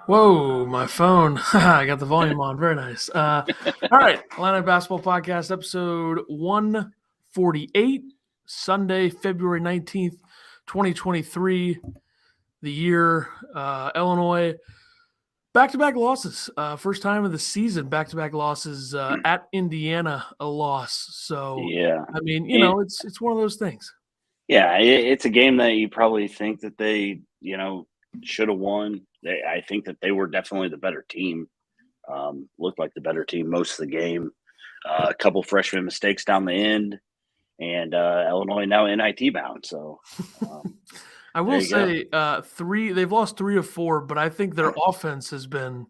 Whoa, my phone. I got the volume on. Very nice. All right. Illini Basketball Podcast, episode 148, Sunday, February 19th, 2023. The year, Illinois, back-to-back losses. First time of the season, back-to-back losses at Indiana, a loss. So, Yeah. I mean, And it's one of those things. yeah, it's a game that you probably think that they, should have won. I think that they were definitely the better team. Looked like the better team most of the game. A couple freshman mistakes down the end, and Illinois now NIT bound. So I there will you go. say they've lost 3 of 4, but I think their offense has been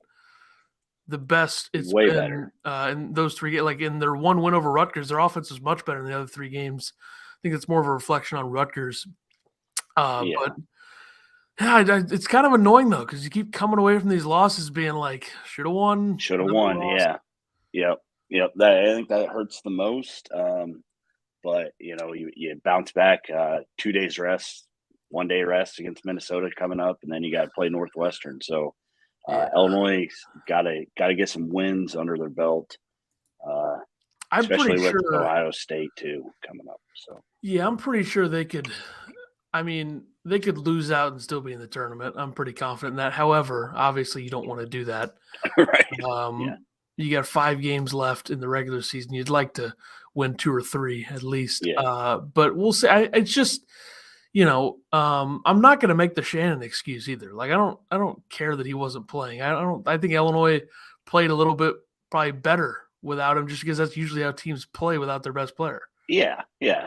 the best it's Way been better. in those three. Like in their one win over Rutgers, their offense is much better than the other 3 games. I think it's more of a reflection on Rutgers. Yeah. But yeah, it's kind of annoying though because you keep coming away from these losses being like, should have won, Should have another won. loss. Yeah. Yep. Yep. I think that hurts the most. But you bounce back. 2 days rest, 1 day rest against Minnesota coming up, and then you got to play Northwestern. So Yeah, Illinois got to get some wins under their belt, uh, I'm pretty especially with sure. Ohio State too coming up. So Yeah, I'm pretty sure they could. I mean, they could lose out and still be in the tournament. I'm pretty confident in that. However, obviously, you don't want to do that. right, yeah, Um, you got 5 games left in the regular season. You'd like to win 2 or 3 at least. yeah, But we'll see. It's just, I'm not going to make the Shannon excuse either. Like I don't care that he wasn't playing. I think Illinois played a little bit probably better without him, just because that's usually how teams play without their best player. yeah.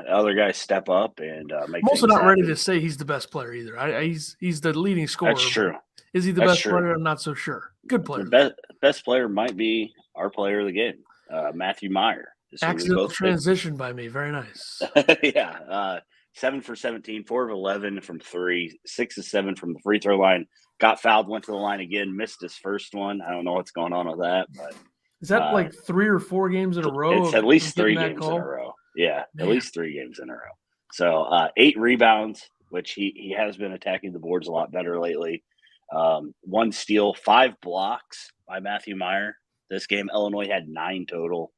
Other guys step up and make I'm also things not ready to happen. say he's the best player either. He's the leading That's scorer, but true. is he the That's best true. player? I'm not so sure. Good The player. best player might be our player of the game, Matthew Meyer. Is who we Accidental both picked. transition by me. Very nice. Yeah, 7 for 17, 4 of 11 from three, 6 of 7 from the free throw line. Got fouled, went to the line again, missed his first one. I don't know what's going on with that, but Is that uh, like 3 or 4 games in a row it's at of least getting three that games in a call? row. Yeah, at Man, least 3 games in a row. So 8 rebounds, which he has been attacking the boards a lot better lately. 1 steal, 5 blocks by Matthew Meyer. This game, Illinois had 9 total,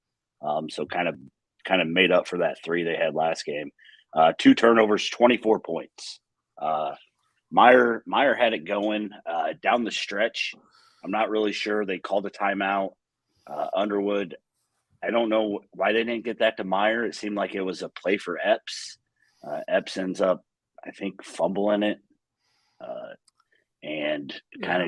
so kind of made up for that 3 they had last game. 2 turnovers, 24 points. Meyer had it going down the stretch. I'm not really sure. They called a timeout. Underwood, I don't know why they didn't get that to Meyer. It seemed like it was a play for Epps. Epps ends up, I think, fumbling it, and yeah.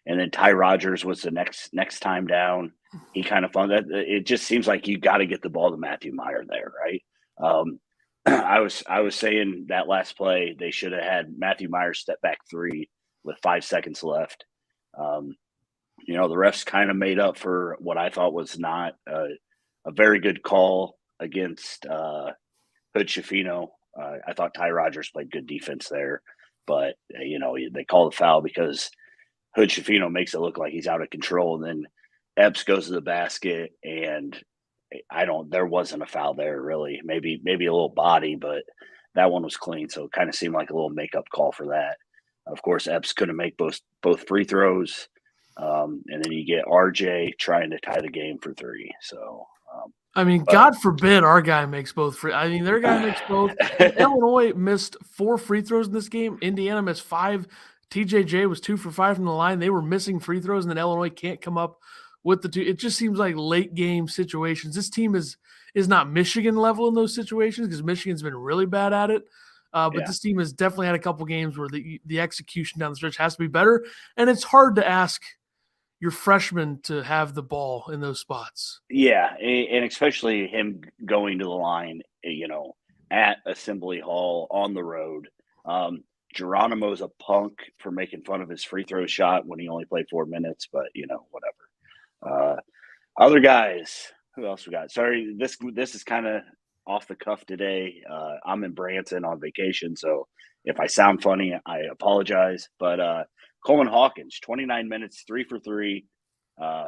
and then Ty Rogers was the next time down. He kind of fumbled. It just seems like you got to get the ball to Matthew Meyer there, right? I was saying that last play they should have had Matthew Meyer step back 3 with 5 seconds left. The refs kind of made up for what I thought was not a very good call against Hood Schifino. I thought Ty Rogers played good defense there, but they call the foul because Hood Schifino makes it look like he's out of control, and then Epps goes to the basket, and there wasn't a foul there really. Maybe a little body, but that one was clean, so it kind of seemed like a little makeup call for that. Of course, Epps couldn't make both free throws. And then you get RJ trying to tie the game for 3. So, I mean, but God forbid our guy makes both free. I mean, their guy makes both. Illinois missed 4 free throws in this game. Indiana missed 5. TJJ was 2 for 5 from the line. They were missing free throws, and then Illinois can't come up with the 2. It just seems like late game situations. This team is not Michigan level in those situations because Michigan's been really bad at it. But yeah, this team has definitely had a couple games where the execution down the stretch has to be better, and it's hard to ask your freshman to have the ball in those spots. yeah, and especially him going to the line, at Assembly Hall on the road. Geronimo's a punk for making fun of his free throw shot when he only played 4 minutes, but whatever. Other guys, who else we got? Sorry, this is kind of off the cuff today. I'm in Branson on vacation, so if I sound funny, I apologize. But Coleman Hawkins, 29 minutes, 3 for 3,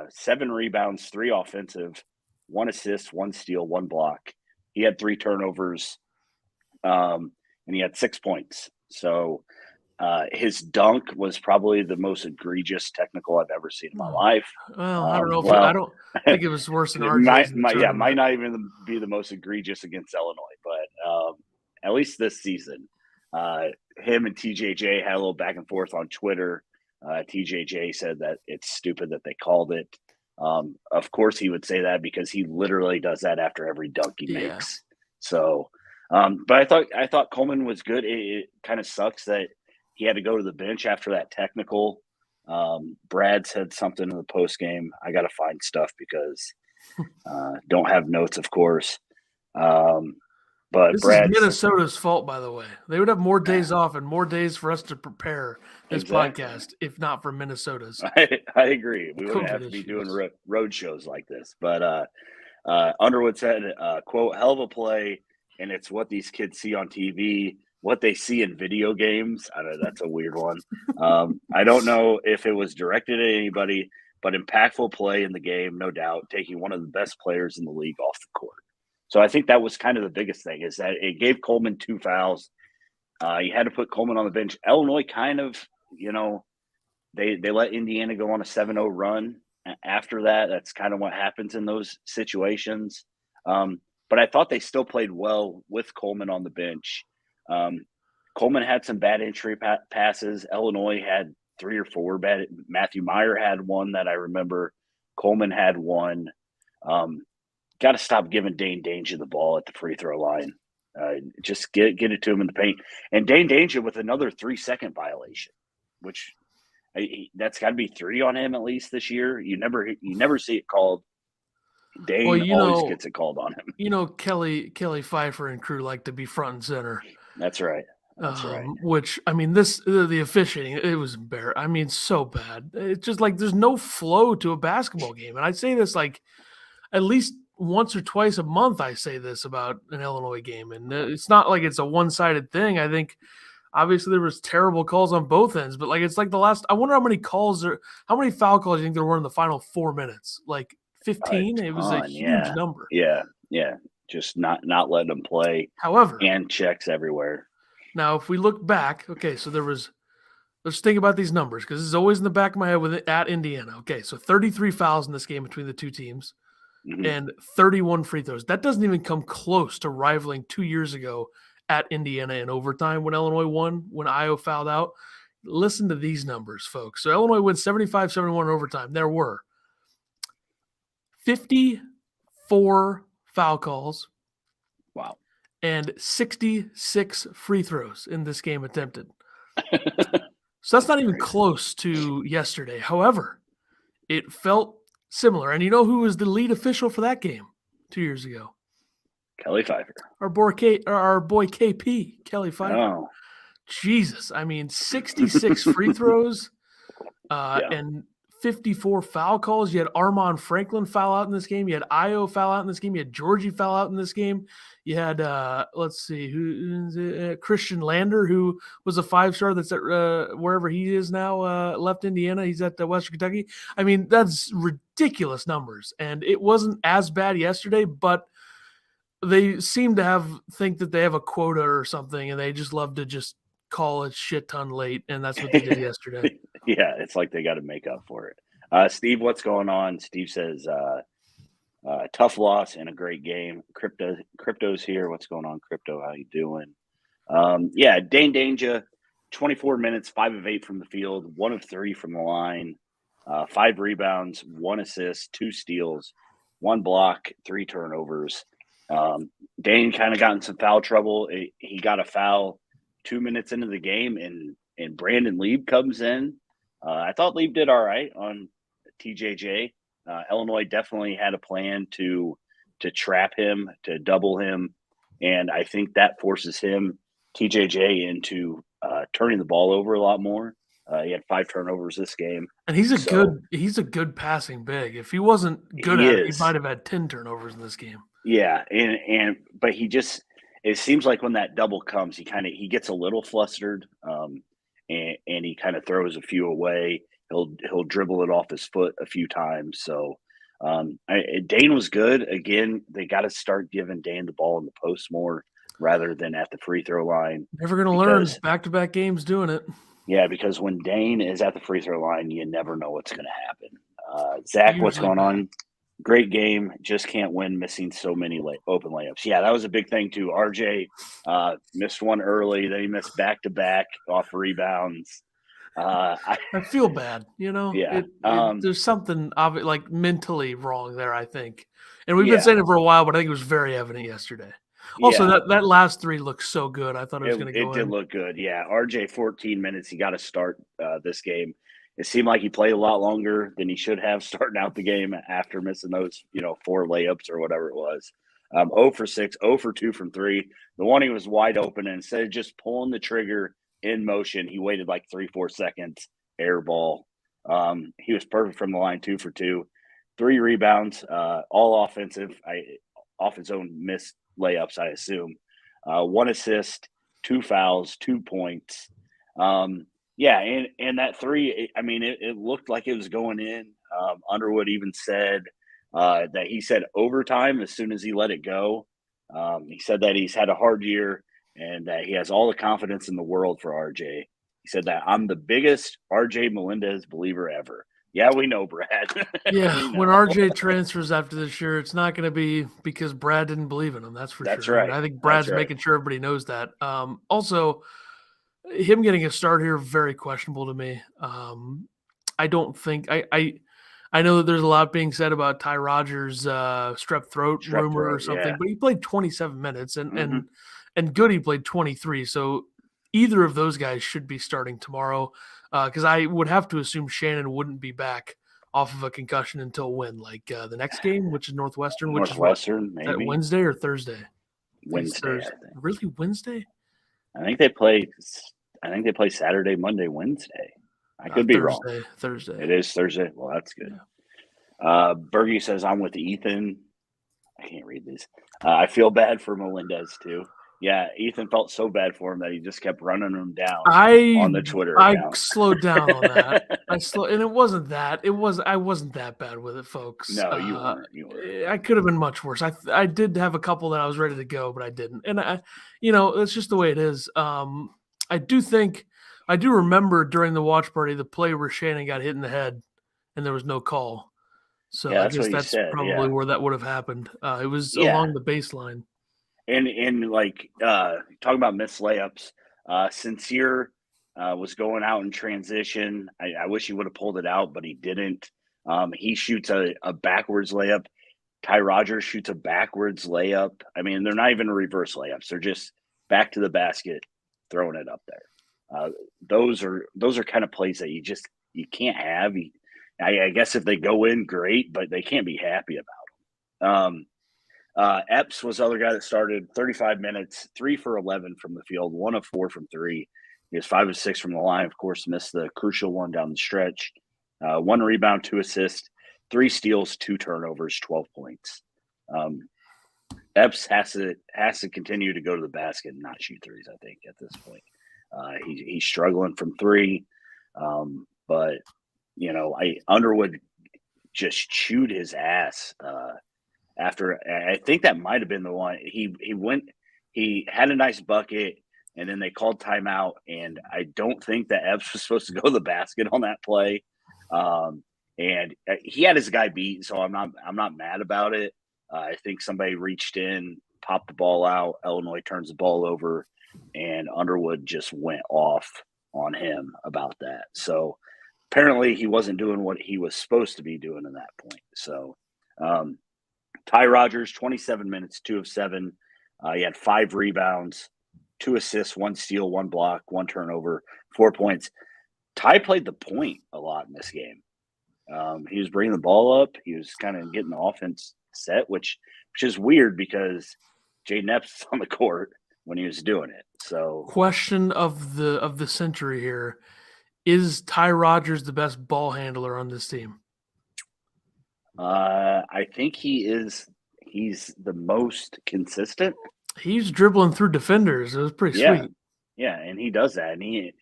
7 rebounds, 3 offensive, 1 assist, 1 steal, 1 block. He had 3 turnovers, and he had 6 points. So His dunk was probably the most egregious technical I've ever seen in my Oh, life. well, I don't know if I Well, don't think it was worse than it RJ's in the might tournament. not even be the most egregious against Illinois, but at least this season, him and TJJ had a little back and forth on Twitter. TJJ said that it's stupid that they called it. Of course, he would say that because he literally does that after every dunk he Yeah. makes. So, but I thought Coleman was good. It kind of sucks that he had to go to the bench after that technical. Brad said something in the post game. I got to find stuff because don't have notes, of course. But This is Brad's Minnesota's fault, by the way. They would have more days off and more days for us to prepare this exactly. podcast if not for Minnesota's. I agree. We wouldn't COVID have to be doing issues. road shows like this. But Underwood said, quote, hell of a play, and it's what these kids see on TV, what they see in video games. I know that's a weird one. I don't know if it was directed at anybody, but impactful play in the game, no doubt, taking one of the best players in the league off the court. So I think that was kind of the biggest thing, is that it gave Coleman 2 fouls. You had to put Coleman on the bench. Illinois kind of, they let Indiana go on a 7-0 run. After that, that's kind of what happens in those situations. But I thought they still played well with Coleman on the bench. Coleman had some bad entry passes. Illinois had 3 or 4 bad. Matthew Meyer had one that I remember. Coleman had one. Got to stop giving Dane Danger the ball at the free throw line. Just get it to him in the paint. And Dane Danger with another 3-second violation, which that's got to be 3 on him at least this year. You never see it called. Dane always gets it called on him. Kelly Pfeiffer and crew like to be front and center. That's right. That's right. Which, I mean, the officiating, it was embarrassing. I mean, so bad. It's just like there's no flow to a basketball game. And I say this like at least once or twice a month. I say this about an Illinois game. And it's not like it's a one-sided thing. I think obviously there was terrible calls on both ends. But like it's like I wonder how many foul calls you think there were in the final 4 minutes? Like 15? It was a huge number. Yeah. Just not letting them play. However, and checks everywhere. Now, if we look back, okay, so let's think about these numbers because this is always in the back of my head at Indiana. Okay, so 33 fouls in this game between the two teams and 31 free throws. That doesn't even come close to rivaling 2 years ago at Indiana in overtime when Illinois won, when Io fouled out. Listen to these numbers, folks. So Illinois wins 75-71 in overtime. There were 54 foul calls. Wow. And 66 free throws in this game attempted. So that's not even close to yesterday. However, it felt similar. And you know who was the lead official for that game 2 years ago? Kelly Pfeiffer. Our boy KP, Kelly Pfeiffer. Oh. Jesus. I mean, 66 free throws and 54 foul calls. You had Armand Franklin foul out in this game. You had Io foul out in this game. You had Georgie foul out in this game. You had, Christian Lander, who was a 5-star that's at wherever he is now, left Indiana. He's at Western Kentucky. I mean, that's ridiculous numbers. And it wasn't as bad yesterday, but they seem to think that they have a quota or something, and they just love to just call it shit ton late, and that's what they did yesterday. Yeah, it's like they got to make up for it. Steve, what's going on? Steve says, tough loss and a great game. Crypto's here. What's going on, Crypto? How you doing? Dane Danger, 24 minutes, 5 of 8 from the field, 1 of 3 from the line, 5 rebounds, 1 assist, 2 steals, 1 block, 3 turnovers. Dane kind of got in some foul trouble. He got a foul 2 minutes into the game, and Brandon Lieb comes in. I thought Lieb did all right on TJJ. Illinois definitely had a plan to trap him, to double him, and I think that forces TJJ into turning the ball over a lot more. He had 5 turnovers this game, and he's a good passing big. If he wasn't good at it, he might have had 10 turnovers in this game. Yeah, but it seems like when that double comes, he gets a little flustered, and he kind of throws a few away. He'll dribble it off his foot a few times. So Dane was good. Again, they got to start giving Dane the ball in the post more rather than at the free throw line. Never going to learn back-to-back games doing it. Yeah, because when Dane is at the free throw line, you never know what's going to happen. Zach, what's Usually going bad. on? Great game. Just can't win, missing so many open layups. Yeah, that was a big thing too. RJ missed one early, then he missed back to back off rebounds. I, I feel bad, yeah, there's something like mentally wrong there, I think. And we've been yeah, saying it for a while, but I think it was very evident yesterday. Also, yeah. that last three looked so good. I thought it was It going to it go did in. look good. Yeah, RJ 14 minutes. He got to start this game. It seemed like he played a lot longer than he should have starting out the game after missing those 4 layups or whatever it was. 0 for 6, 0 for 2 from 3. The one he was wide open, and instead of just pulling the trigger in motion, he waited like 3-4 seconds. Air ball. He was perfect from the line, 2 for 2, 3 rebounds, all offensive. Off his own missed layups, I assume. 1 assist, 2 fouls, 2 points. Yeah, and that 3, I mean, it looked like it was going in. Underwood even said that he said overtime as soon as he let it go. He said that he's had a hard year and that he has all the confidence in the world for RJ. He said that I'm the biggest RJ Melendez believer ever. Yeah, we know, Brad. Yeah, We when know. RJ transfers after this year, it's not going to be because Brad didn't believe in him. That's for That's sure. And right. I think That's Brad's right. making sure everybody knows that. Also, him getting a start here very questionable to me. I don't think I know that there's a lot being said about Ty Rogers' strep throat Strep rumor or throat. something, Yeah. but he played 27 minutes and Mm-hmm. Goody played 23. So either of those guys should be starting tomorrow because I would have to assume Shannon wouldn't be back off of a concussion until when? Like the next game, which is Northwestern, which is what? Northwestern, Is that maybe Wednesday or Thursday? I think it's Wednesday. I Thursday. think. Really, Wednesday? I think they play. I think they play Saturday, Monday, Wednesday. I could be wrong. Thursday. Thursday. It is Thursday. Well, that's good. Yeah. Bergie says I'm with Ethan. I can't read these. I feel bad for Melendez too. Yeah, Ethan felt so bad for him that he just kept running him down on the Twitter I account. slowed down on that. And it wasn't that. I wasn't that bad with it, folks. No, you weren't. You weren't. I could have been much worse. I did have a couple that I was ready to go, but I didn't. And it's just the way it is. I do remember during the watch party the play where Shannon got hit in the head and there was no call. So Yeah, I that's guess what he that's said. probably Yeah, where that would have happened. It was yeah. along the baseline. And like talking about missed layups, Sincere was going out in transition. I wish he would have pulled it out, but he didn't. He shoots a backwards layup. Ty Rogers shoots a backwards layup. I mean, they're not even reverse layups. They're just back to the basket, throwing it up there. Those are kind of plays that you can't have. I guess if they go in, great, but they can't be happy about them. Epps was the other guy that started 35 minutes, 3 for 11 from the field, 1 of 4 from 3. He was 5 of 6 from the line. Of course, missed the crucial one down the stretch. 1 rebound, 2 assists, 3 steals, 2 turnovers, 12 points. Epps has to continue to go to the basket and not shoot threes, I think, at this point. He's struggling from 3. But, Underwood just chewed his ass after. I think that might have been the one. He had a nice bucket, and then they called timeout, and I don't think that Epps was supposed to go to the basket on that play. And he had his guy beat, so I'm not mad about it. I think somebody reached in, popped the ball out. Illinois turns the ball over, and Underwood just went off on him about that. So apparently he wasn't doing what he was supposed to be doing in that point. So Ty Rogers, 27 minutes, 2 of 7. He had 5 rebounds, 2 assists, 1 steal, 1 block, 1 turnover, 4 points. Ty played the point a lot in this game. He was bringing the ball up. He was kind of getting the offense set, which is weird because Jaden Epps was on the court when he was doing it. So, Question of the century here: is Ty Rogers the best ball handler on this team? I think he is. He's the most consistent. He's dribbling through defenders. It was pretty sweet. Yeah, and he does that, and he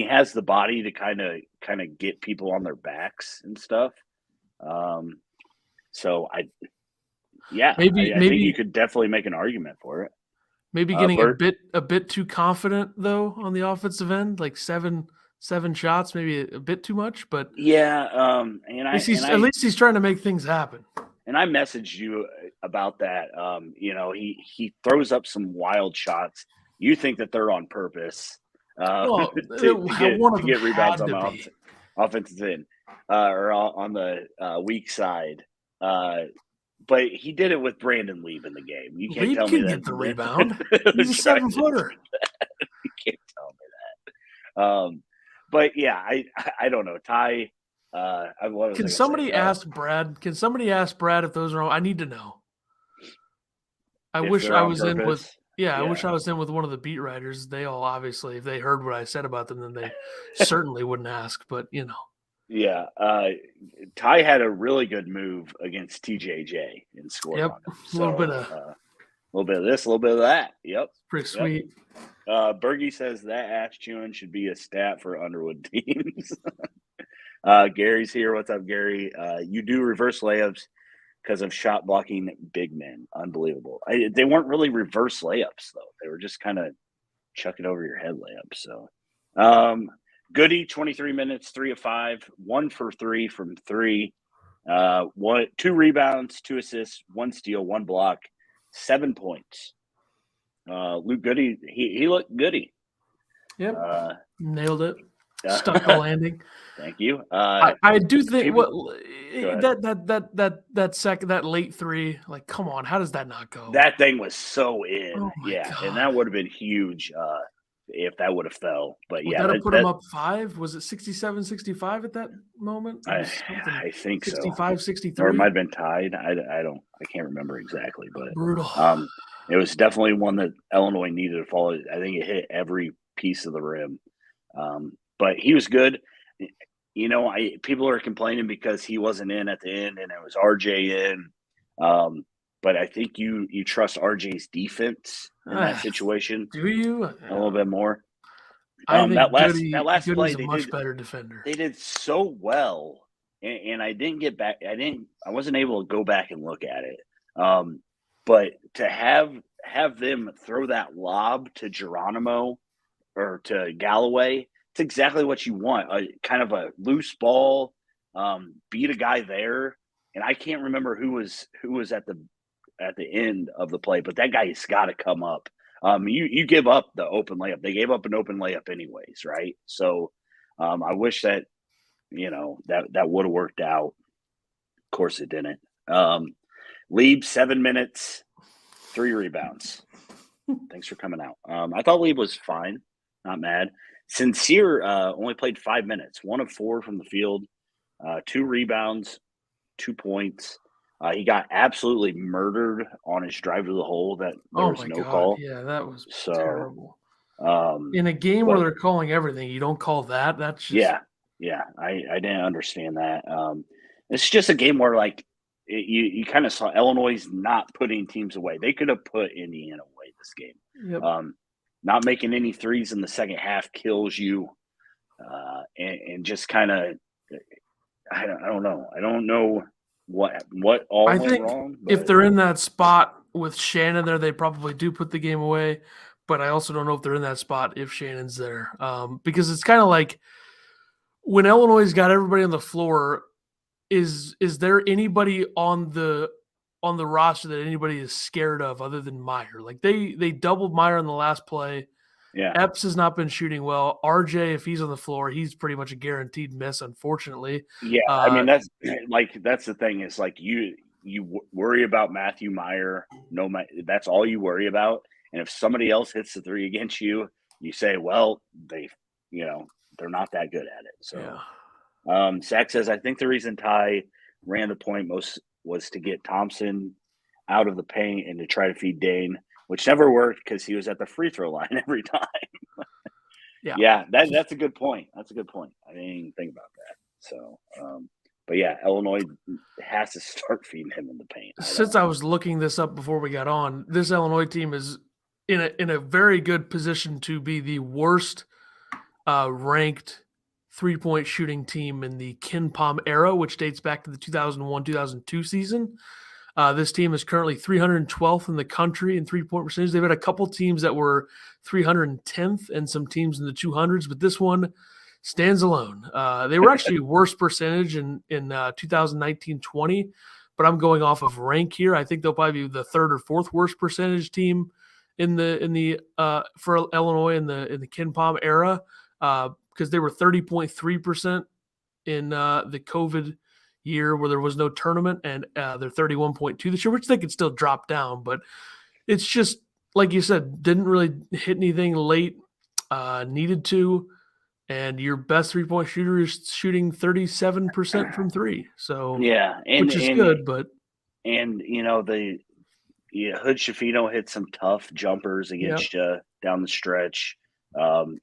has the body to kind of get people on their backs and stuff. So I think you could definitely make an argument for it. Maybe getting a bit too confident though on the offensive end, like seven 7 shots, maybe a bit too much, but yeah, at least he's trying to make things happen. And I messaged you about that. He throws up some wild shots. You think that they're on purpose Well, to get rebounds on the offensive end or on the weak side. But he did it with Brandon Lieb in the game. You can't tell me that. Get the rebound. He's a 7-footer. You can't tell me that. But yeah, I don't know. Ty. Can somebody ask Brad? Can somebody ask Brad if those are all? I need to know. I wish I was in with. Yeah, I wish I was in with one of the beat writers. They all obviously, if they heard what I said about them, then they certainly wouldn't ask. But Yeah, Ty had a really good move against TJJ in scoring. Yep, on him. So, a little bit of this, a little bit of that. Yep, pretty sweet. Bergie says that ass chewing should be a stat for Underwood teams. Gary's here. What's up, Gary? You do reverse layups because of shot blocking big men. Unbelievable. They weren't really reverse layups though. They were just kind of chuck it over your head layups. So, Goody, 23 minutes, 3 of 5, 1 for 3 from 3, 2 rebounds, 2 assists, 1 steal, 1 block, 7 points. Luke Goody, he looked goody. Yep, nailed it. Stuck the landing. Thank you. I do think that late 3, like, come on, how does that not go? That thing was so in. Oh yeah, God. And that would have been huge if that would have fell. But that have put him up 5? Was it 67-65 at that moment? I think 65, 63? Or it might have been tied. I can't remember exactly, but brutal. It was definitely one that Illinois needed to follow. I think it hit every piece of the rim. But he was good. People are complaining because he wasn't in at the end and it was RJ in. But I think you trust RJ's defense in that situation. Do you? A little bit more. I think that last play, a much better defender. They did so well, and I didn't get back. I wasn't able to go back and look at it. But to have them throw that lob to Geronimo or to Galloway, it's exactly what you want. Kind of a loose ball, beat a guy there, and I can't remember who was at the end of the play, but that guy's got to come up. You give up the open layup. They gave up an open layup anyways, right? So I wish that that would have worked out. Of course, it didn't. Lieb, 7 minutes, 3 rebounds. Thanks for coming out. I thought Lieb was fine, not mad. Sincere only played 5 minutes, 1 of 4 from the field, 2 rebounds, 2 points. He got absolutely murdered on his drive to the hole. That there was no call. Yeah, that was terrible. In a game where they're calling everything, you don't call that. That's just... yeah. I didn't understand that. It's just a game where you kind of saw Illinois not putting teams away. They could have put Indiana away this game. Yep. Not making any threes in the second half kills you, and just kind of I don't know. I don't know what all went wrong. If they're in that spot with Shannon there, they probably do put the game away. But I also don't know if they're in that spot if Shannon's there, because it's kind of like when Illinois got everybody on the floor. Is there anybody on the roster that anybody is scared of other than Meyer? Like they doubled Meyer on the last play. Yeah, Epps has not been shooting well. RJ, if he's on the floor, he's pretty much a guaranteed miss, unfortunately. Yeah, I mean that's the thing is you worry about Matthew Meyer. That's all you worry about. And if somebody else hits the 3 against you, you say, well, they're not that good at it. So. Yeah. Zach says, I think the reason Ty ran the point most was to get Thompson out of the paint and to try to feed Dane, which never worked because he was at the free throw line every time. Yeah, that's a good point. That's a good point. I didn't even think about that. So, but yeah, Illinois has to start feeding him in the paint. Since I was looking this up before we got on, this Illinois team is in a very good position to be the worst ranked 3-point shooting team in the Ken Pom era, which dates back to the 2001-2002 season. This team is currently 312th in the country in 3-point percentage. They've had a couple teams that were 310th and some teams in the 200s, but this one stands alone. They were actually worst percentage in 2019-20, but I'm going off of rank here. I think they'll probably be the third or fourth worst percentage team in the for Illinois in the Ken Pom era, because they were 30.3% in the COVID year where there was no tournament, and they're 31.2 this year, which they could still drop down, but it's just like you said, didn't really hit anything late, needed to, and your best 3-point shooter is shooting 37% from three. So Yeah, which is good, but and Hood Shafino hit some tough jumpers against you down the stretch.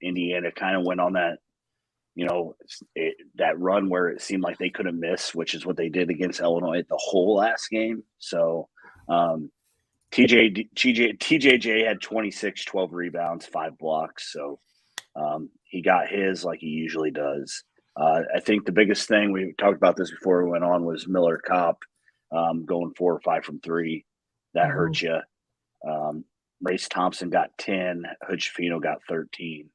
Indiana kind of went on that, that run where it seemed like they couldn't miss, which is what they did against Illinois the whole last game. So TJJ had 26, 12 rebounds, 5 blocks. So he got his like he usually does. I think the biggest thing, we talked about this before we went on, was Miller Kopp going 4 or 5 from 3. That hurt you. Race Thompson got 10. Hood Shafino got 13.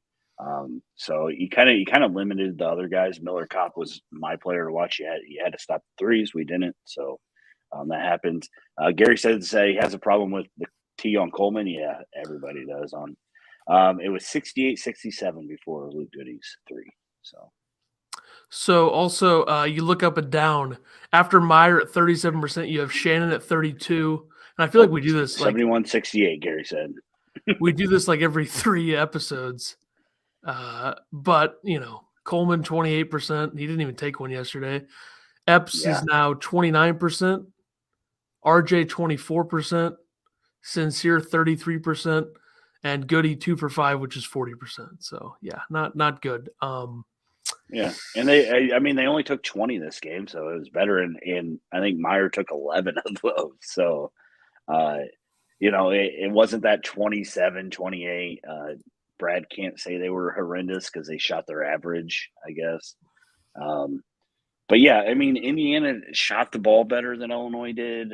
So you kind of limited the other guys. Miller Kopp was my player to watch. You had to stop the threes. We didn't. So that happened. Gary said he has a problem with the T on Coleman. Yeah, everybody does. It was 68-67 before Luke Goody's 3. So also, you look up and down. After Meyer at 37%, you have Shannon at 32%. And I feel like we do this 71-68, Gary said. We do this like every 3 episodes. But, Coleman 28%. He didn't even take one yesterday. Epps is now 29%. RJ 24%. Sincere 33%. And Goody 2 for 5, which is 40%. So yeah, not good. Yeah, and they only took 20 this game, so it was better. And I think Meyer took 11 of those. So, it wasn't that 27, 28. Brad can't say they were horrendous because they shot their average, I guess. But yeah, Indiana shot the ball better than Illinois did.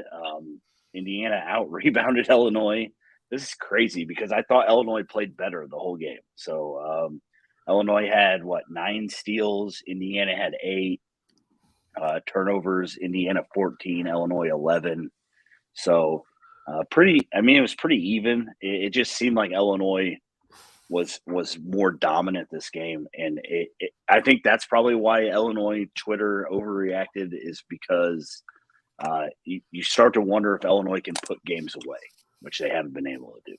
Indiana out-rebounded Illinois. This is crazy because I thought Illinois played better the whole game. So Illinois had 9 steals. Indiana had 8 turnovers. Indiana 14. Illinois 11. So it was pretty even. It just seemed like Illinois was more dominant this game, and I think that's probably why Illinois Twitter overreacted, is because you start to wonder if Illinois can put games away, which they haven't been able to do.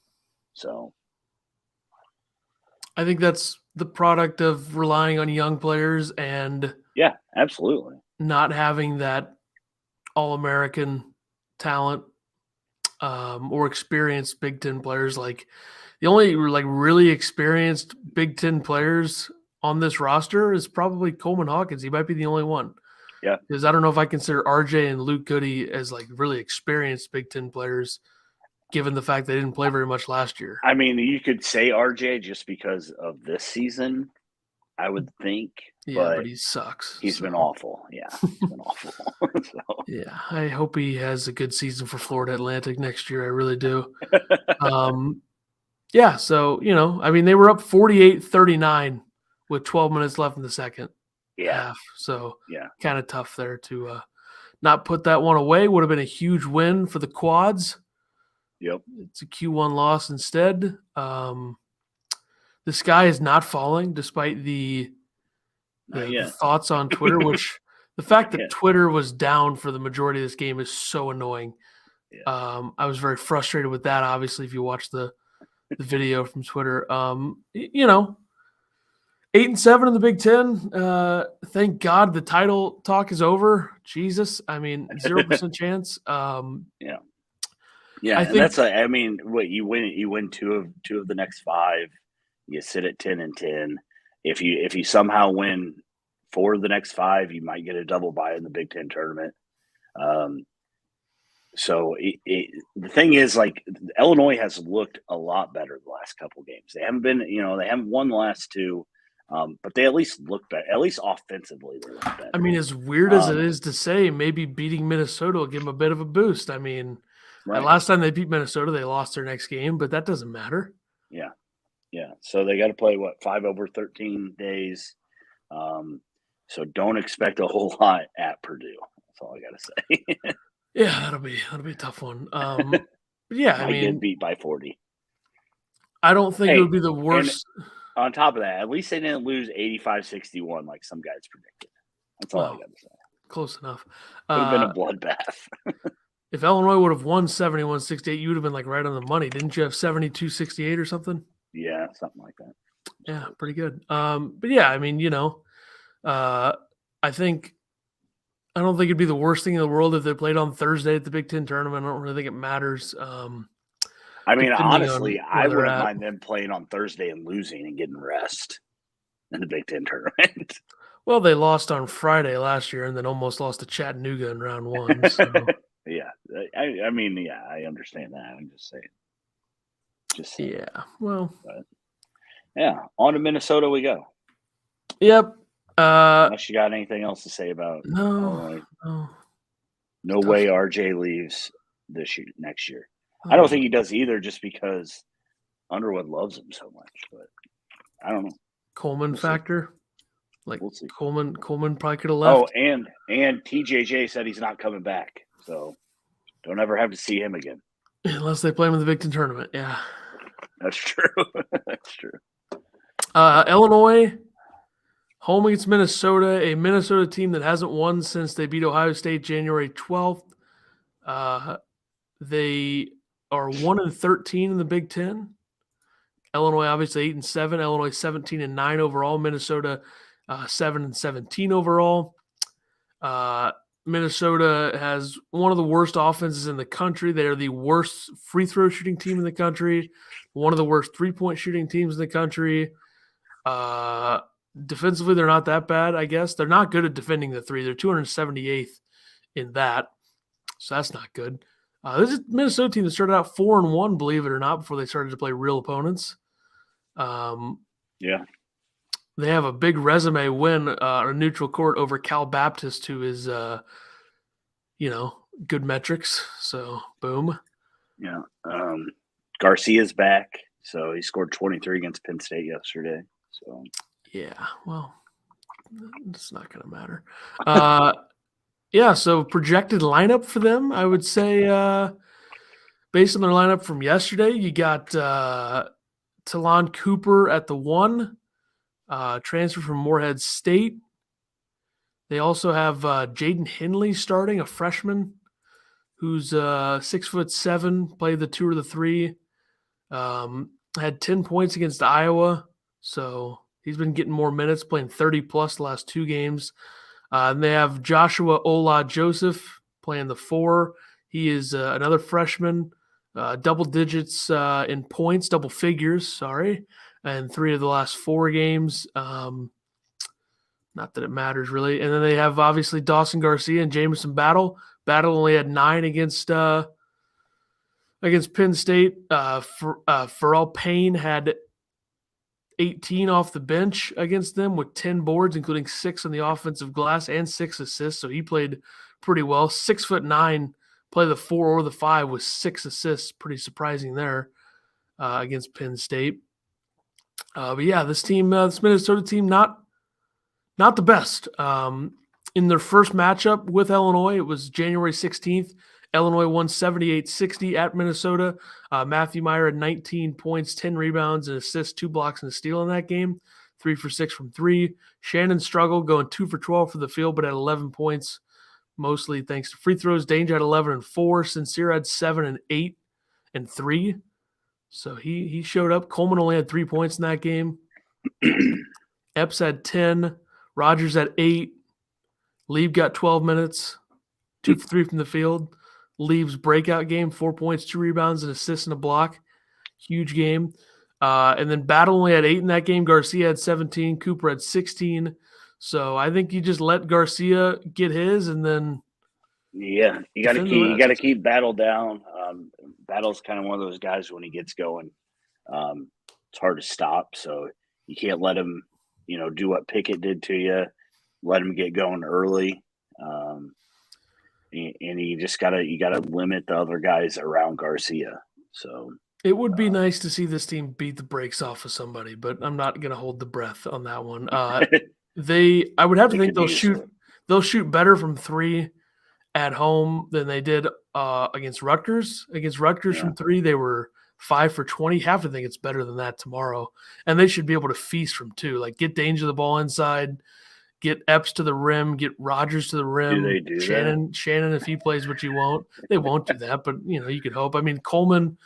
So I think that's the product of relying on young players and absolutely not having that All-American talent or experienced Big Ten players. Like the only really experienced Big Ten players on this roster is probably Coleman Hawkins. He might be the only one. Yeah, because I don't know if I consider RJ and Luke Goody as really experienced Big Ten players, given the fact they didn't play very much last year. You could say RJ just because of this season, I would think. Yeah, but he sucks. He's been awful. Yeah, he's been awful. So. Yeah, I hope he has a good season for Florida Atlantic next year. I really do. Yeah, so, they were up 48-39 with 12 minutes left in the second half. So, kind of tough there to not put that one away. Would have been a huge win for the Quads. Yep. It's a Q1 loss instead. The sky is not falling despite the thoughts on Twitter, which the fact that Twitter was down for the majority of this game is so annoying. Yeah. I was very frustrated with that, obviously, if you watch the video from Twitter. 8-7 in the Big Ten. Thank God the title talk is over. Jesus. 0% chance. Yeah, and that's what you win two of the next 5. You sit at 10-10. If you somehow win 4 of the next 5, you might get a double bye in the Big Ten tournament. So the thing is, Illinois has looked a lot better the last couple of games. They haven't been, they haven't won the last 2, but they at least look better. At least offensively, they look better. As weird as it is to say, maybe beating Minnesota will give them a bit of a boost. Right. Last time they beat Minnesota, they lost their next game, but that doesn't matter. Yeah. So they got to play 5 over 13 days. So don't expect a whole lot at Purdue. That's all I got to say. Yeah, that'll be a tough one. Yeah, I Might get mean, beat by 40. I don't think it Hey, would be the worst. On top of that, at least they didn't lose 85-61 like some guys predicted. That's all I got to say. Close enough. Could have been a bloodbath. If Illinois would have won 71-68, you would have been like right on the money. Didn't you have 72-68 or something? Yeah, something like that. Yeah, pretty good. But yeah, I mean, I don't think it'd be the worst thing in the world if they played on Thursday at the Big Ten tournament. I don't really think it matters. I mean, depending honestly, on I where they're wouldn't at. mind them playing on Thursday and losing and getting rest in the Big Ten tournament. Well, they lost on Friday last year and then almost lost to Chattanooga in round one. So. Yeah, I mean, yeah, I understand that. I'm just saying. Yeah, well. But, yeah, on to Minnesota we go. Yep. Unless you got anything else to say about Illinois. No way RJ leaves next year. I don't think he does either, just because Underwood loves him so much. But I don't know. Coleman factor. Like we'll see. Coleman probably could have left. Oh, and TJJ said he's not coming back, so don't ever have to see him again. Unless they play him in the Big Ten tournament. Yeah. That's true. That's true. Illinois, home against Minnesota, a Minnesota team that hasn't won since they beat Ohio State January 12th. They are 1-13 in the Big Ten. Illinois obviously 8-7. Illinois 17-9 overall. Minnesota 7-17 overall. Minnesota has one of the worst offenses in the country. They are the worst free throw shooting team in the country, one of the worst 3-point shooting teams in the country. Defensively, they're not that bad, I guess. They're not good at defending the three. They're 278th in that, so that's not good. This is a Minnesota team that started out 4-1, believe it or not, before they started to play real opponents. Yeah. They have a big resume win on a neutral court over Cal Baptist, who is, good metrics. So, boom. Yeah. Garcia's back, so he scored 23 against Penn State yesterday. So, yeah, well, it's not going to matter. Yeah, so projected lineup for them, I would say, based on their lineup from yesterday, you got Talon Cooper at the 1. Transfer from Morehead State. They also have Jaden Henley starting, a freshman who's 6'7", played the 2 or the 3. Had 10 points against Iowa, so he's been getting more minutes, playing 30-plus the last 2 games. And they have Joshua Ola Joseph playing the 4. He is another freshman, double digits in points, double figures, sorry. And 3 of the last 4 games. Not that it matters, really. And then they have, obviously, Dawson Garcia and Jamison Battle. Battle only had 9 against Penn State. Pharrell Payne had 18 off the bench against them with 10 boards, including 6 on the offensive glass and 6 assists. So he played pretty well. 6'9", play the 4 or the 5 with 6 assists. Pretty surprising there against Penn State. But yeah, this team, this Minnesota team, not the best. In their first matchup with Illinois, it was January 16th. Illinois won 78-60 at Minnesota. Matthew Meyer had 19 points, 10 rebounds, and assists, 2 blocks, and a steal in that game. 3 for 6 from 3. Shannon struggled, going 2 for 12 for the field, but had 11 points, mostly thanks to free throws. Danger had 11 and 4. Sincere had 7 and 8 and 3. So he showed up. Coleman only had 3 points in that game. Epps had 10. Rogers had 8. Lieb got 12 minutes, 2 for 3 from the field. Lieb's breakout game, 4 points, 2 rebounds, an assist, and a block. Huge game. And then Battle only had 8 in that game. Garcia had 17. Cooper had 16. So I think you just let Garcia get his, and then you got to keep Battle down. Battle's kind of one of those guys when he gets going, it's hard to stop. So you can't let him, do what Pickett did to you. Let him get going early, and you just gotta limit the other guys around Garcia. So it would be nice to see this team beat the brakes off of somebody, but I'm not gonna hold the breath on that one. I would have to They think could use it. they'll shoot better from 3 at home than they did against Rutgers. Against Rutgers from 3, they were 5 for 20. Have to think it's better than that tomorrow. And they should be able to feast from 2. Like, get Danger the ball inside, get Epps to the rim, get Rogers to the rim. Do they do that? Shannon, if he plays, which he won't, they won't do that. But, you could hope. I mean, Coleman,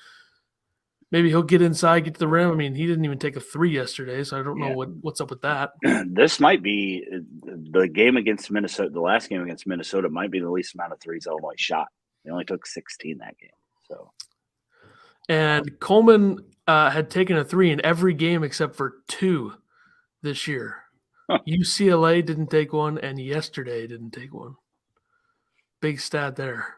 maybe he'll get inside, get to the rim. I mean, he didn't even take a 3 yesterday, so I don't know what's up with that. This might be the game against Minnesota. The last game against Minnesota might be the least amount of threes Illinois shot. They only took 16 that game. So, and Coleman had taken a 3 in every game except for 2 this year. UCLA didn't take one, and yesterday didn't take one. Big stat there.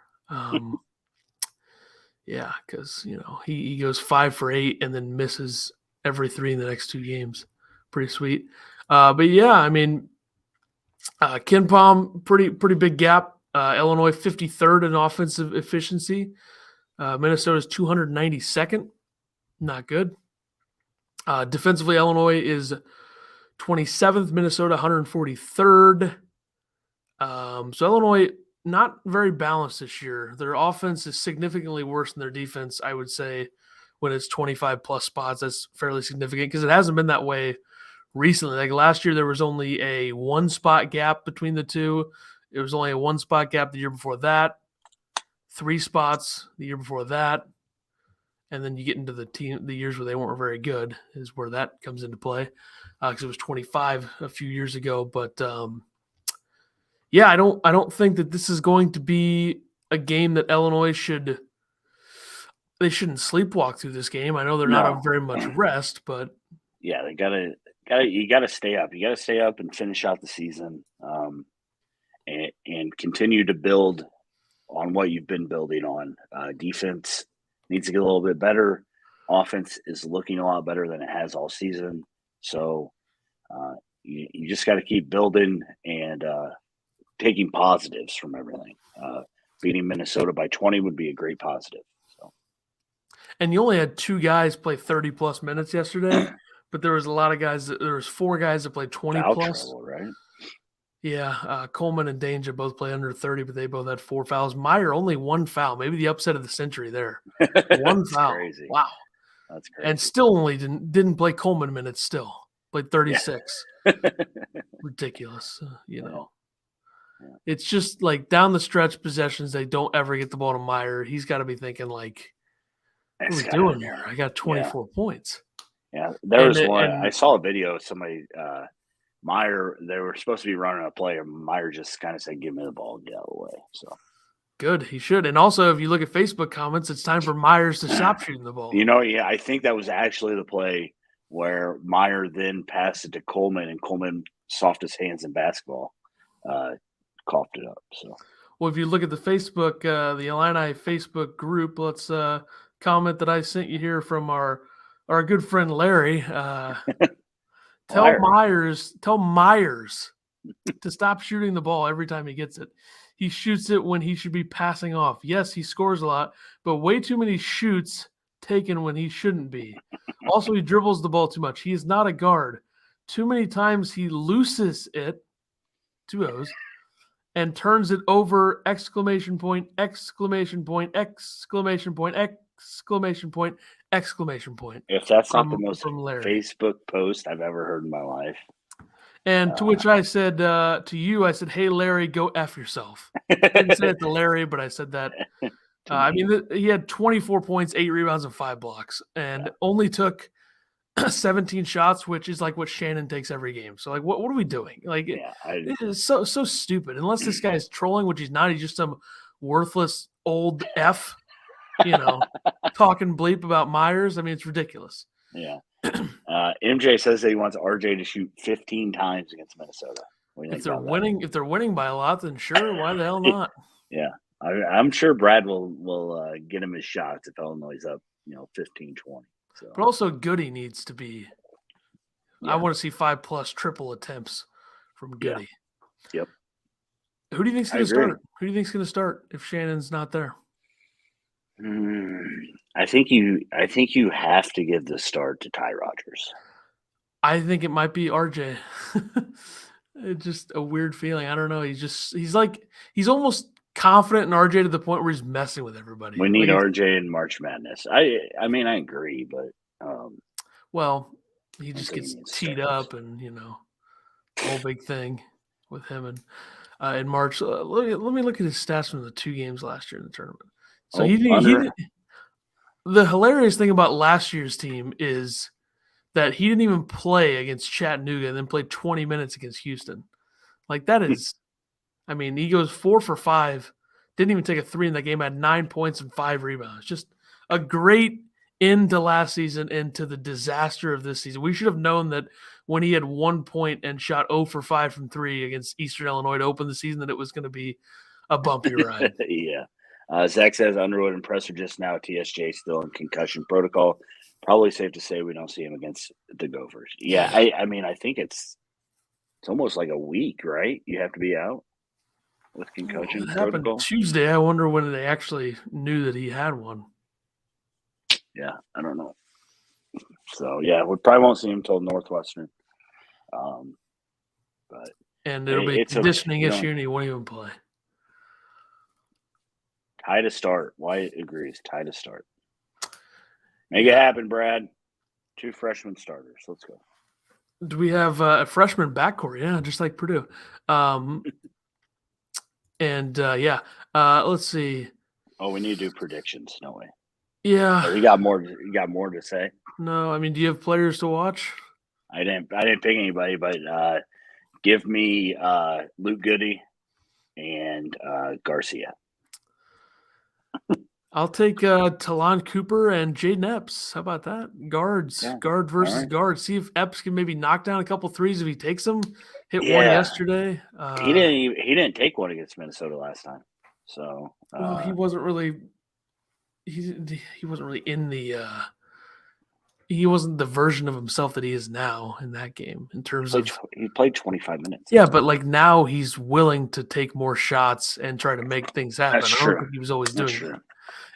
Yeah, because he goes 5 for 8 and then misses every 3 in the next 2 games. Pretty sweet. But yeah, I mean, Ken Pom, pretty big gap. Illinois 53rd in offensive efficiency. Minnesota's 292nd. Not good. Defensively, Illinois is 27th. Minnesota 143rd. So Illinois, not very balanced this year. Their offense is significantly worse than their defense, I would say, when it's 25-plus spots. That's fairly significant because it hasn't been that way recently. Like last year, there was only a 1-spot gap between the two. It was only a 1-spot gap the year before that, 3 spots the year before that, and then you get into the years where they weren't very good is where that comes into play because it was 25 a few years ago. But yeah, I don't think that this is going to be a game that Illinois shouldn't sleepwalk through this game. I know they're not on very much rest, but yeah, you gotta stay up. You gotta stay up and finish out the season, and continue to build on what you've been building on. Defense needs to get a little bit better. Offense is looking a lot better than it has all season. So you just got to keep building and taking positives from everything. Beating Minnesota by 20 would be a great positive. So, and you only had 2 guys play 30-plus minutes yesterday, but there was a lot of guys. There was 4 guys that played 20-plus. Right? Yeah, Coleman and Danger both play under 30, but they both had 4 fouls. Meyer only 1 foul, maybe the upset of the century there. 1 foul. Crazy. Wow. That's crazy. And still only didn't play Coleman minutes still. Played 36. Yeah. Ridiculous, know. Yeah. It's just like down the stretch possessions, they don't ever get the ball to Meyer. He's got to be thinking like, what are we doing here? I got 24 points. Yeah, there was one. I saw a video of somebody Meyer, they were supposed to be running a play, and Meyer just kind of said, "Give me the ball, get out of the way." So good, he should. And also, if you look at Facebook comments, it's time for Myers to stop shooting the ball. Yeah, I think that was actually the play where Meyer then passed it to Coleman, and Coleman, softest hands in basketball, coughed it up. So, well, if you look at the Facebook, the Illini Facebook group, let's comment that I sent you here from our good friend Larry. Tell Myers to stop shooting the ball every time he gets it. He shoots it when he should be passing off. Yes, he scores a lot, but way too many shoots taken when he shouldn't be. Also, he dribbles the ball too much. He is not a guard. Too many times he looses it, 2 O's, and turns it over, exclamation point, exclamation point, exclamation point, exclamation point, exclamation point. If that's not the most Facebook post I've ever heard in my life. And to which I said to you, I said, "Hey, Larry, go F yourself." I didn't say it to Larry, but I said that. I mean, he had 24 points, 8 rebounds, and 5 blocks, and only took 17 shots, which is like what Shannon takes every game. So, like, what are we doing? Like, it is so stupid. Unless this guy is trolling, which he's not. He's just some worthless old F, talking bleep about Myers. I mean, it's ridiculous. Yeah. MJ says that he wants RJ to shoot 15 times against Minnesota. If they're winning by a lot, then sure, why the hell not? Yeah. I'm sure Brad will get him his shots if Illinois is up, 15-20. So. But also Goody needs to be I want to see 5+ triple attempts from Goody. Yeah. Yep. Who do you think's going to start? Who do you think's going to start if Shannon's not there? I think you have to give the start to Ty Rogers. I think it might be RJ. It's just a weird feeling. I don't know. He's almost confident in RJ to the point where he's messing with everybody. We need Like, RJ in March Madness. I mean, I agree, but well, he I don't just think he gets needs teed starters. up, and whole big thing with him. And in March, let me look at his stats from the 2 games last year in the tournament. So he didn't. The hilarious thing about last year's team is that he didn't even play against Chattanooga and then played 20 minutes against Houston. Like, that is, I mean, he goes 4 for 5, didn't even take a 3 in that game, had 9 points and 5 rebounds. Just a great end to last season and to the disaster of this season. We should have known that when he had 1 point and shot 0 for 5 from 3 against Eastern Illinois to open the season, that it was going to be a bumpy ride. Yeah. Zach says Underwood and Presser just now. TSJ still in concussion protocol. Probably safe to say we don't see him against the Gophers. Yeah, I mean, I think it's almost like a week, right? You have to be out with concussion It happened protocol. Tuesday. I wonder when they actually knew that he had one. Yeah, I don't know. So yeah, we probably won't see him until Northwestern. But And it'll be a it's conditioning issue, and he won't even play. Tie to start. Wyatt agrees. Tie to start. Make it happen, Brad. 2 freshman starters. Let's go. Do we have a freshman backcourt? Yeah, just like Purdue. Let's see. Oh, we need to do predictions. No way. Yeah. You got more to say? No, I mean, do you have players to watch? I didn't pick anybody, but give me Luke Goody and Garcia. I'll take Talon Cooper and Jaden Epps. How about that? Guards, Yeah. guard versus right. guard. See if Epps can maybe knock down a couple threes if he takes them. Hit one yesterday. He didn't take one against Minnesota last time. So well, he wasn't really. He wasn't really in the. He wasn't the version of himself that he is now in that game in terms of. He played 25 minutes. Yeah, but like now he's willing to take more shots and try to make things happen. That's I true. don't think he was always doing that.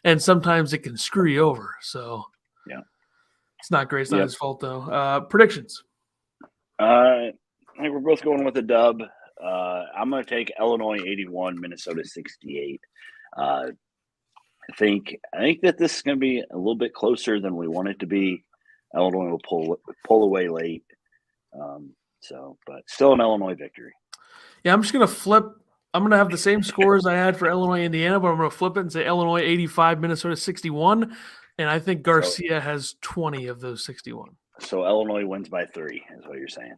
And sometimes it can screw you over. So yeah, it's not great. It's not his fault though. Predictions. I think we're both going with a dub. I'm going to take Illinois 81, Minnesota 68. I think that this is going to be a little bit closer than we want it to be. Illinois will pull away late. But still an Illinois victory. Yeah, I'm just going to flip. I'm going to have the same scores I had for Illinois, Indiana, but I'm going to flip it and say Illinois 85, Minnesota 61. And I think Garcia has 20 of those 61. So Illinois wins by 3 is what you're saying.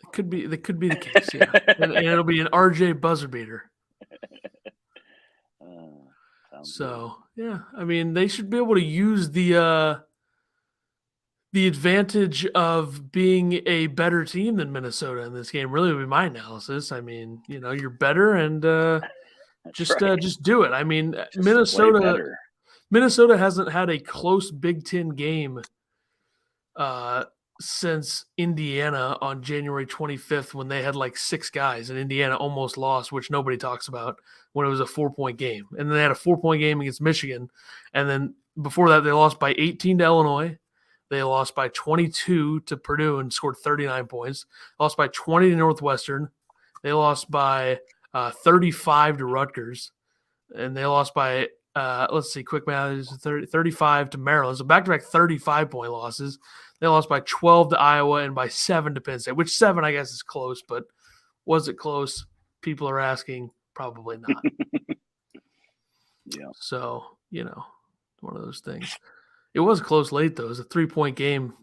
That could be the case, yeah. and it'll be an RJ buzzer beater. So, yeah, I mean, they should be able to use the advantage of being a better team than Minnesota in this game. Really would be my analysis. I mean, you're better, and just do it. I mean, Minnesota hasn't had a close Big Ten game since Indiana on January 25th when they had like 6 guys and Indiana almost lost, which nobody talks about, when it was a 4-point game. And then they had a 4-point game against Michigan. And then before that, they lost by 18 to Illinois. They lost by 22 to Purdue and scored 39 points. Lost by 20 to Northwestern. They lost by 35 to Rutgers. And they lost by, quick math, 35 to Maryland. So back-to-back 35-point losses. They lost by 12 to Iowa and by 7 to Penn State, which 7, I guess, is close. But was it close? People are asking. Probably not. Yeah. So, one of those things. It was close late, though. It was a 3-point game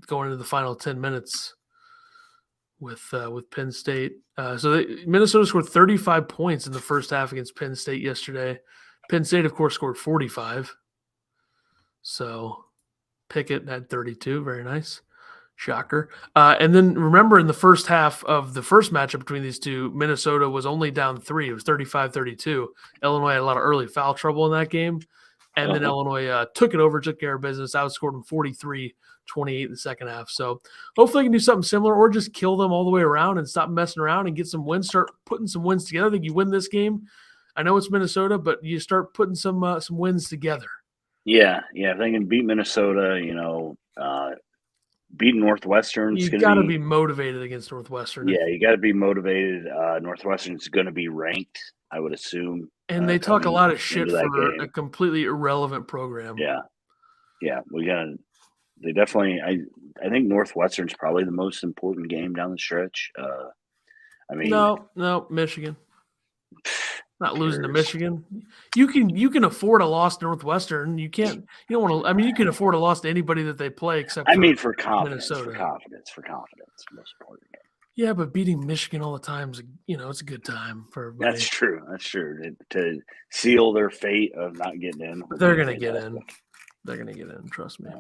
going into the final 10 minutes with Penn State. Minnesota scored 35 points in the first half against Penn State yesterday. Penn State, of course, scored 45. So Pickett had 32. Very nice. Shocker. And then remember, in the first half of the first matchup between these two, Minnesota was only down 3. It was 35-32. Illinois had a lot of early foul trouble in that game. And then Illinois took it over, took care of business, outscored them 43-28 in the second half. So hopefully they can do something similar or just kill them all the way around and stop messing around and get some wins, start putting some wins together. I think you win this game. I know it's Minnesota, but you start putting some wins together. Yeah. If they can beat Minnesota, beating Northwestern's You've going got to to be motivated against Northwestern. Yeah, you got to be motivated. Northwestern's going to be ranked, I would assume. And they talk a lot of shit for game. a completely irrelevant program. Yeah. They definitely. I think Northwestern's probably the most important game down the stretch. No, Michigan. Not losing to Michigan. You can afford a loss to Northwestern. You can't. You don't want to. I mean, you can afford a loss to anybody that they play except. For confidence. Minnesota. For confidence. Most important game. Yeah, but beating Michigan all the time is, it's a good time for everybody. That's true. To seal their fate of not getting in. They're gonna get in. They're gonna get in. Trust me.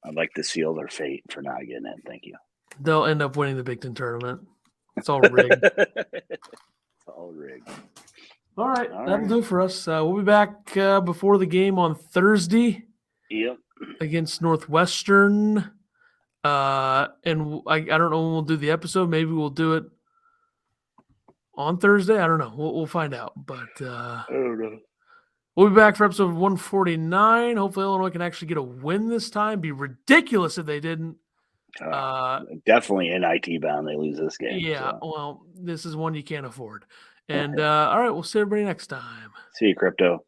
I'd like to seal their fate for not getting in. Thank you. They'll end up winning the Big Ten tournament. It's all rigged. It's all rigged. All right, that'll do for us. We'll be back before the game on Thursday. Yep. Against Northwestern. And I don't know when we'll do the episode. Maybe we'll do it on Thursday. I don't know. We'll find out. But I don't know. We'll be back for episode 149. Hopefully Illinois can actually get a win this time. Be ridiculous if they didn't. Definitely NIT bound. They lose this game. Yeah, well, this is one you can't afford. And all right, we'll see everybody next time. See you, Crypto.